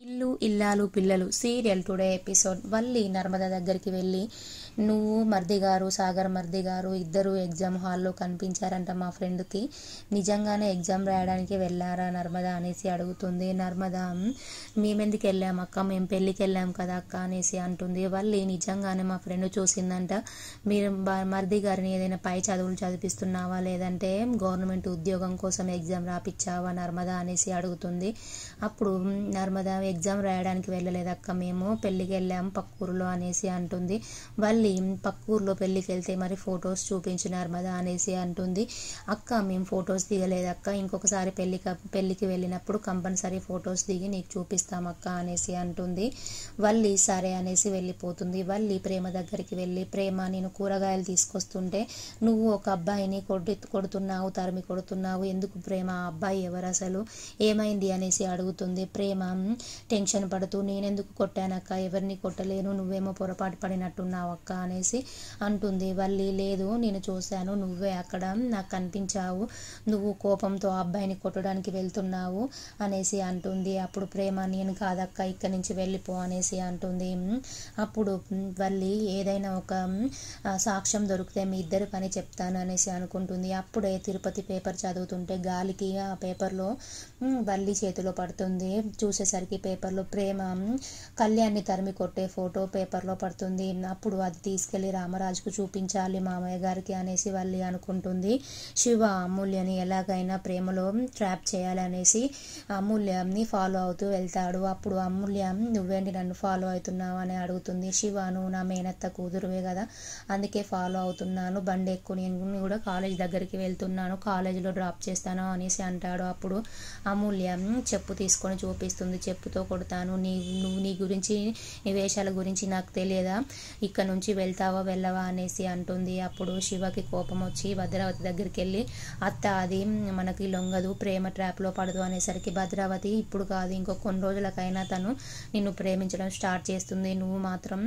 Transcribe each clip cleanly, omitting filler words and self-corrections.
ఇల్లు ఇల్లాలు పిల్లలు serial today episode. Valli Narmada దగ్గరికి వెళ్ళి, నువ్వు మర్ది గారు, సాగర్ మర్ది గారు ఇద్దరు ఎగ్జామ్ హాల్లో కనిపించారంట మా ఫ్రెండ్కి, నిజంగానే ఎగ్జామ్ రాయడానికి వెళ్ళారా నర్మద అనేసి అడుగుతుంది. నర్మద, మేమెందుకు వెళ్ళాం అక్క, మేము పెళ్ళికి వెళ్ళాం కదా అక్క అనేసి అంటుంది. వల్లి, నిజంగానే మా ఫ్రెండ్ చూసిందంట, మీరు మర్ది గారిని ఏదైనా పై చదువులు చదివిస్తున్నావా, లేదంటే గవర్నమెంట్ ఉద్యోగం కోసం ఎగ్జామ్ రాపిచ్చావా నర్మద అనేసి అడుగుతుంది. అప్పుడు నర్మద, ఎగ్జామ్ రాయడానికి వెళ్ళలేదక్క, మేము పెళ్ళికి వెళ్ళాము పక్కూరులో అనేసి అంటుంది. వల్లి, పక్కూరులో పెళ్ళికి వెళ్తే మరి ఫొటోస్ చూపించు నర్మద అనేసి అంటుంది. అక్క, మేము ఫొటోస్ దిగలేదక్క, ఇంకొకసారి పెళ్ళికి వెళ్ళినప్పుడు కంపల్సరీ ఫొటోస్ దిగి నీకు చూపిస్తామక్క అనేసి అంటుంది. వల్లి సరే అనేసి వెళ్ళిపోతుంది. వల్లి ప్రేమ దగ్గరికి వెళ్ళి, ప్రేమ, నేను కూరగాయలు తీసుకొస్తుంటే నువ్వు ఒక అబ్బాయిని కొడుతున్నావు, తరిమి కొడుతున్నావు, ఎందుకు ప్రేమ, ఆ అబ్బాయి ఎవరు అసలు, ఏమైంది అనేసి అడుగుతుంది. ప్రేమ టెన్షన్ పడుతూ, నేనెందుకు కొట్టానక్క, ఎవరిని కొట్టలేను, నువ్వేమో పొరపాటు పడినట్టున్నావు అక్క అనేసి అంటుంది. వల్లి, లేదు నేను చూశాను, నువ్వే అక్కడ నాకు కనిపించావు, నువ్వు కోపంతో ఆ అబ్బాయిని కొట్టడానికి వెళ్తున్నావు అనేసి అంటుంది. అప్పుడు ప్రేమ, నేను కాదక్క, ఇక్కడి నుంచి వెళ్ళిపో అనేసి అంటుంది. అప్పుడు వల్లి, ఏదైనా ఒక సాక్ష్యం దొరికితే మీ ఇద్దరి పని చెప్తాను అనేసి అనుకుంటుంది. అప్పుడే తిరుపతి పేపర్ చదువుతుంటే గాలికి ఆ పేపర్లో వల్లి చేతిలో పడుతుంది. చూసేసరికి పేపర్లో ప్రేమ కళ్యాణ్ని తరిమి కొట్టే ఫోటో పేపర్లో పడుతుంది. అప్పుడు అది తీసుకెళ్లి రామరాజుకు చూపించాలి మామయ్య గారికి అనేసి వల్లి అనుకుంటుంది. శివ అమూల్యని ఎలాగైనా ప్రేమలో ట్రాప్ చేయాలనేసి అమూల్యంని ఫాలో అవుతూ వెళ్తాడు. అప్పుడు అమూల్య, నువ్వేంటి నన్ను ఫాలో అవుతున్నావు అని అడుగుతుంది. శివ, నువ్వు నా మేనత్త కూతురువే కదా, అందుకే ఫాలో అవుతున్నాను, బండి ఎక్కువ, నేను కూడా కాలేజ్ దగ్గరికి వెళ్తున్నాను, కాలేజీలో డ్రాప్ చేస్తాను అనేసి అంటాడు. అప్పుడు అమూల్య చెప్పు తీసుకొని చూపిస్తుంది. చెప్పుతో కొడతాను, నువ్వు నీ గురించి, నీ వేషాల గురించి నాకు తెలియదా, ఇక్కడ నుంచి వెళ్తావా వెళ్ళవా అనేసి అంటుంది. అప్పుడు శివకి కోపం వచ్చి భద్రావతి దగ్గరికి వెళ్ళి, అత్త అది మనకి లొంగదు, ప్రేమ ట్రాప్లో పడదు అనేసరికి భద్రావతి, ఇప్పుడు కాదు ఇంకో కొన్ని రోజులకైనా తను నిన్ను ప్రేమించడం స్టార్ట్ చేస్తుంది, నువ్వు మాత్రం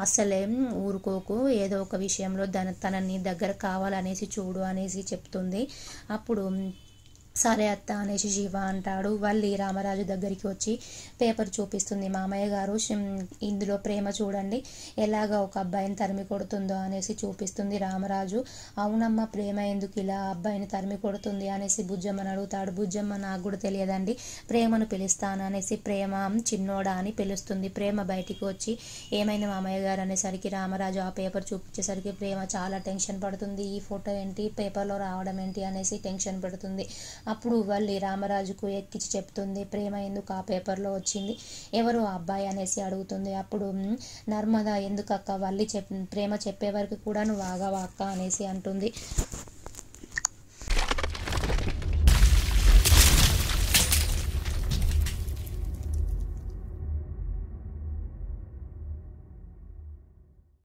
అస్సలే ఊరుకోకు, ఏదో ఒక విషయంలో తనని దగ్గర కావాలనేసి చూడు అనేసి చెప్తుంది. అప్పుడు సరే అత్త అనేసి శివ అంటాడు. వల్లి రామరాజు దగ్గరికి వచ్చి పేపర్ చూపిస్తుంది. మామయ్య గారు, ఇందులో ప్రేమ చూడండి ఎలాగా ఒక అబ్బాయిని తరిమి కొడుతుందో అనేసి చూపిస్తుంది. రామరాజు, అవునమ్మా, ప్రేమ ఎందుకు ఇలా అబ్బాయిని తరిమి కొడుతుంది అనేసి బుజ్జమ్మని అడుగుతాడు. బుజ్జమ్మ, నాకు కూడా తెలియదండి, ప్రేమను పిలుస్తాను అనేసి ప్రేమ చిన్నోడా అని పిలుస్తుంది. ప్రేమ బయటికి వచ్చి, ఏమైనా మామయ్య గారు అనేసరికి రామరాజు ఆ పేపర్ చూపించేసరికి ప్రేమ చాలా టెన్షన్ పడుతుంది. ఈ ఫోటో ఏంటి, పేపర్లో రావడం ఏంటి అనేసి టెన్షన్ పడుతుంది. అప్పుడు వల్లి రామరాజుకు ఎక్కించి చెప్తుంది, ప్రేమ ఎందుకు ఆ పేపర్లో వచ్చింది, ఎవరు ఆ అబ్బాయి అనేసి అడుగుతుంది. అప్పుడు నర్మద, ఎందుకు అక్క, వల్లి ప్రేమ చెప్పే వరకు కూడా నువ్వు ఆగవా అక్క అనేసి అంటుంది.